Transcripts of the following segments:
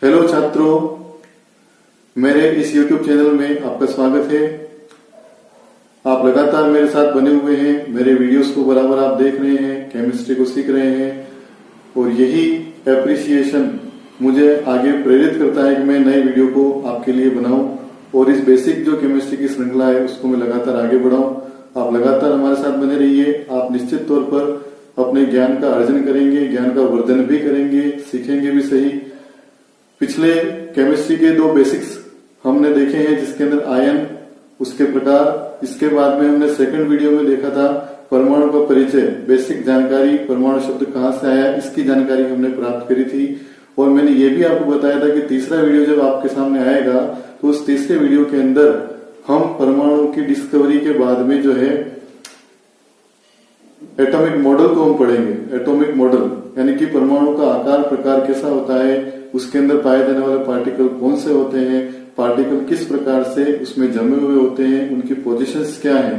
Hello छात्रों, मेरे इस YouTube चैनल में आपका स्वागत है। आप लगातार मेरे साथ बने हुए हैं, मेरे वीडियोस को बराबर आप देख रहे हैं, केमिस्ट्री को सीख रहे हैं और यही एप्रिसिएशन मुझे आगे प्रेरित करता है कि मैं नए वीडियो को आपके लिए बनाऊं और इस बेसिक जो केमिस्ट्री की श्रृंखला है उसको मैं लगातार आगे बढ़ाऊं। आप लगातार हमारे साथ बने रहिए। आप निश्चित तौर पर अपने ज्ञान का अर्जन करेंगे, ज्ञान का वर्धन भी करेंगे, सीखेंगे भी सही। पिछले केमिस्ट्री के दो बेसिक्स हमने देखे हैं जिसके अंदर आयन, उसके प्रकार, इसके बाद में हमने सेकंड वीडियो में देखा था परमाणु का परिचय, बेसिक जानकारी, परमाणु शब्द कहां से आया इसकी जानकारी हमने प्राप्त करी थी। और मैंने ये भी आपको बताया था कि तीसरा वीडियो जब आपके सामने आएगा तो उस तीसरे वीडियो के अंदर हम परमाणु की डिस्कवरी के बाद में जो है एटॉमिक मॉडल को हम पढ़ेंगे। एटॉमिक मॉडल यानी कि परमाणु का आकार प्रकार कैसा होता है, उसके अंदर पाए जाने वाले पार्टिकल कौन से होते हैं, पार्टिकल किस प्रकार से उसमें जमे हुए होते हैं, उनकी पोजीशंस क्या हैं,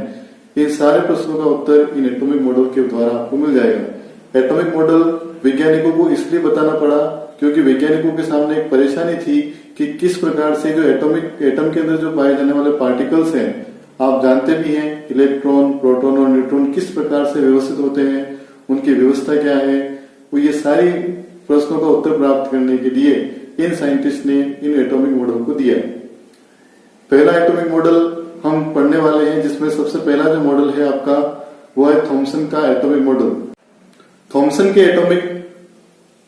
इन सारे प्रश्नों का उत्तर इन एटॉमिक मॉडल के द्वारा आपको मिल जाएगा। एटॉमिक मॉडल वैज्ञानिकों को इसलिए बताना पड़ा क्योंकि वैज्ञानिकों के सामने एक परेशानी थी कि किस प्रकार से जो एटम के अंदर जो पाए जाने वाले पार्टिकल्स हैं, आप जानते भी हैं इलेक्ट्रॉन, प्रोटॉन और न्यूट्रॉन किस प्रकार से व्यवस्थित होते हैं, उनकी व्यवस्था क्या है, वो ये सारी प्रश्नों का उत्तर प्राप्त करने के लिए इन साइंटिस्ट ने इन एटॉमिक मॉडल को दिया। पहला एटॉमिक मॉडल हम पढ़ने वाले हैं जिसमें सबसे पहला जो मॉडल है आपका वो है थॉमसन का एटॉमिक मॉडल। थॉमसन के एटॉमिक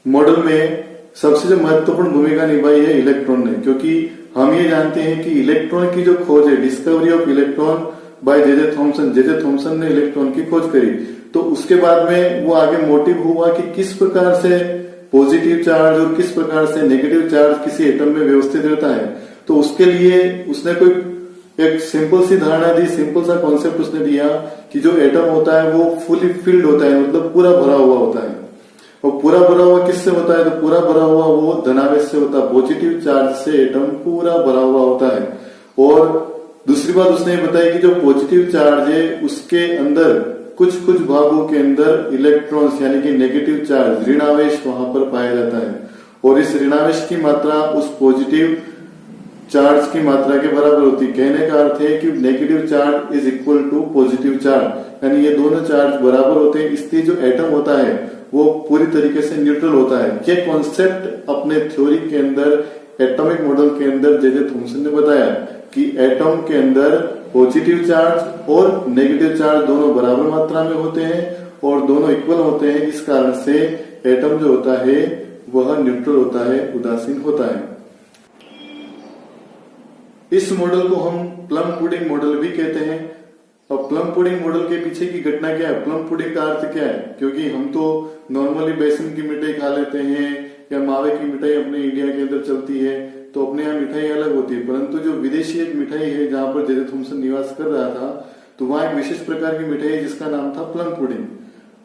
मॉडल में सबसे जो महत्वपूर्ण भूमिका निभाई है इलेक्ट्रॉन ने, क्योंकि हम ये जानते हैं कि इलेक्ट्रॉन की जो खोज है, discovery of electron by J J Thomson ने इलेक्ट्रॉन की खोज करी। तो उसके बाद में वो आगे मोटिव हुआ कि किस प्रकार से पॉजिटिव चार्ज और किस प्रकार से नेगेटिव चार्ज किसी एटम में व्यवस्थित रहता है। तो उसके लिए उसने कोई एक सिंपल सी धारणा दी, सिंपल सा कॉन्सेप्ट उसने दिया कि जो एटम होता है वो फुली फिल्ड होता है, मतलब पूरा भरा हुआ होता है। और पूरा भरा हुआ किससे होता है? तो पूरा भरा हुआ वो धनावेश से होता है, पॉजिटिव चार्ज से एटम पूरा भरा हुआ होता है। और दूसरी बात उसने बताई कि जो पॉजिटिव चार्ज है उसके अंदर कुछ भागों के अंदर इलेक्ट्रॉन्स यानी कि नेगेटिव चार्ज, ऋणावेश वहां पर पाया जाता है और इस ऋणावेश की मात्रा उस पॉजिटिव चार्ज की मात्रा के बराबर होती है। कहने का अर्थ है कि negative charge is equal to positive charge, यानी ये दोनों चार्ज बराबर होते हैं, इसलिए जो एटम होता है वो पूरी तरीके से न्यूट्रल होता है। ये कॉन्सेप्ट अपने थ्योरी के अंदर, एटॉमिक मॉडल के अंदर जे थॉमसन ने बताया कि एटम के अंदर पॉजिटिव चार्ज और नेगेटिव चार्ज दोनों बराबर मात्रा में होते हैं और दोनों इक्वल होते हैं। इस कारण से एटम जो होता है वह न्यूट्रल होता है, उदासीन होता है। इस मॉडल को हम प्लम पुडिंग मॉडल भी कहते हैं। अब प्लम पुडिंग मॉडल के पीछे की घटना क्या है, प्लम पुडिंग का अर्थ क्या है? क्योंकि हम तो नॉर्मली बेसन की मिठाई खा लेते हैं या मावे की मिठाई अपने इंडिया के अंदर चलती है, तो अपने यहाँ मिठाई अलग होती है। परंतु जो विदेशी एक मिठाई है जहां पर जे थॉमसन निवास कर रहा था, तो वहां एक विशेष प्रकार की मिठाई है जिसका नाम था प्लम पुडिंग।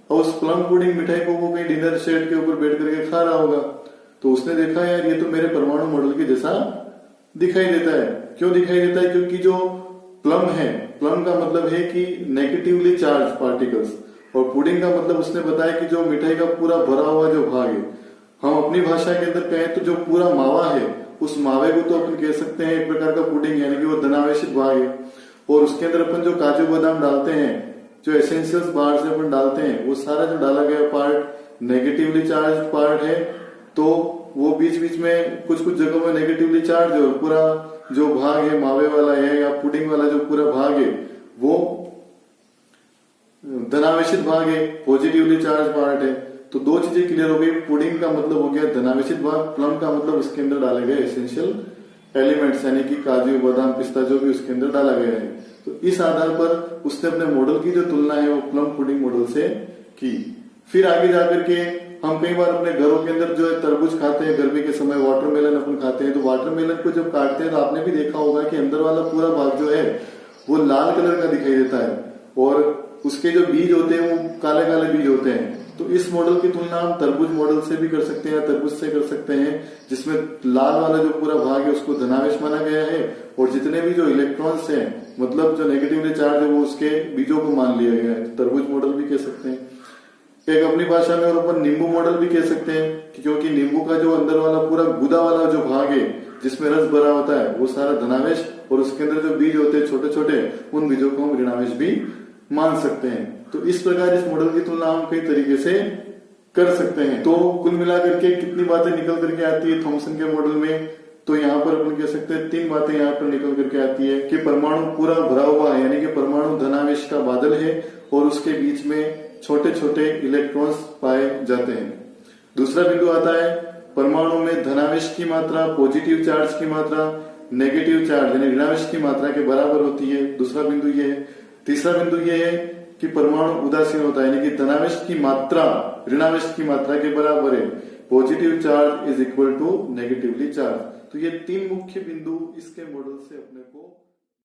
और उस प्लम पुडिंग मिठाई को वो कहीं डिनर सेट के ऊपर बैठ करके खा रहा होगा, तो उसने देखा यार ये तो मेरे परमाणु मॉडल के जैसा दिखाई देता है। क्यों दिखाई देता है? क्योंकि जो प्लम है, प्लम का मतलब है कि नेगेटिवली चार्ज पार्टिकल्स, और पुडिंग का मतलब उसने बताया कि जो मिठाई का पूरा भरा हुआ जो भाग है। हम अपनी भाषा के अंदर कहें तो जो पूरा मावा है, उस मावे को तो अपन कह सकते हैं एक प्रकार का पुडिंग, यानी कि वो धनावेशित भाग है। और उसके अंदर अपन जो काजू बादाम डालते हैं, जो एसेंशियल्स बाहर से अपन डालते हैं, वो सारा जो डाला गया पार्ट नेगेटिवली चार्ज पार्ट है। तो वो बीच बीच में कुछ जगहों में नेगेटिवली चार्ज है, पूरा जो भाग है मावे वाला है या पुडिंग वाला जो पूरा भाग है वो धनावेशित भाग है, पॉजिटिवली चार्ज पार्ट है। तो दो चीजें क्लियर हो गई। पुडिंग का मतलब हो गया धनावेशित भाग, प्लम का मतलब उसके अंदर डाले गए एसेंशियल एलिमेंट्स यानी कि काजू बादाम पिस्ता जो भी उसके अंदर डाला गया है। तो इस आधार पर उसने अपने मॉडल की जो तुलना है वो प्लम पुडिंग मॉडल से की। फिर आगे जाकर के हम कई बार अपने घरों के अंदर जो है तरबूज खाते हैं, गर्मी के समय वाटरमेलन अपन खाते हैं। तो वाटरमेलन को जब काटते हैं तो आपने भी देखा होगा कि अंदर वाला पूरा भाग जो है वो लाल कलर का दिखाई देता है और उसके जो बीज होते हैं वो काले काले बीज होते हैं। तो इस मॉडल की तुलना हम तरबूज मॉडल से भी कर सकते हैं, तरबूज से कर सकते हैं, जिसमें लाल वाला जो पूरा भाग है उसको धनावेश माना गया है और जितने भी जो इलेक्ट्रॉन्स हैं, मतलब जो नेगेटिवली चार्ज है, वो उसके बीजों को मान लिया गया है। तरबूज मॉडल भी कह सकते हैं। एक अपनी भाषा में और अपन नींबू मॉडल भी कह सकते हैं कि क्योंकि नींबू का जो अंदर वाला पूरा गुदा वाला जो भाग है जिसमें रस भरा होता है वो सारा धनावेश और उसके अंदर जो बीज होते हैं छोटे छोटे उन बीजों को हम ऋणावेश भी मान सकते हैं। तो इस प्रकार इस मॉडल की तुलना हम कई तरीके से कर सकते हैं। तो कुल मिलाकर के कितनी बातें निकल करके आती है थॉमसन के मॉडल में, तो यहाँ पर अपन कह सकते हैं 3 बातें यहाँ पर निकल करके आती है कि परमाणु पूरा भरा हुआ है, यानी कि परमाणु धनावेश का बादल है और उसके बीच में छोटे छोटे इलेक्ट्रॉन्स पाए जाते हैं। दूसरा बिंदु आता है परमाणु में धनावेश की मात्रा, पॉजिटिव चार्ज की मात्रा नेगेटिव चार्ज यानी ऋणावेश की मात्रा के बराबर होती है। दूसरा बिंदु ये है। तीसरा बिंदु ये है कि परमाणु उदासीन होता है, यानी कि धनावेश की मात्रा ऋणावेश की मात्रा के बराबर है। Positive charge is equal to negatively charge. तो ये 3 मुख्य बिंदु इसके मॉडल से अपने को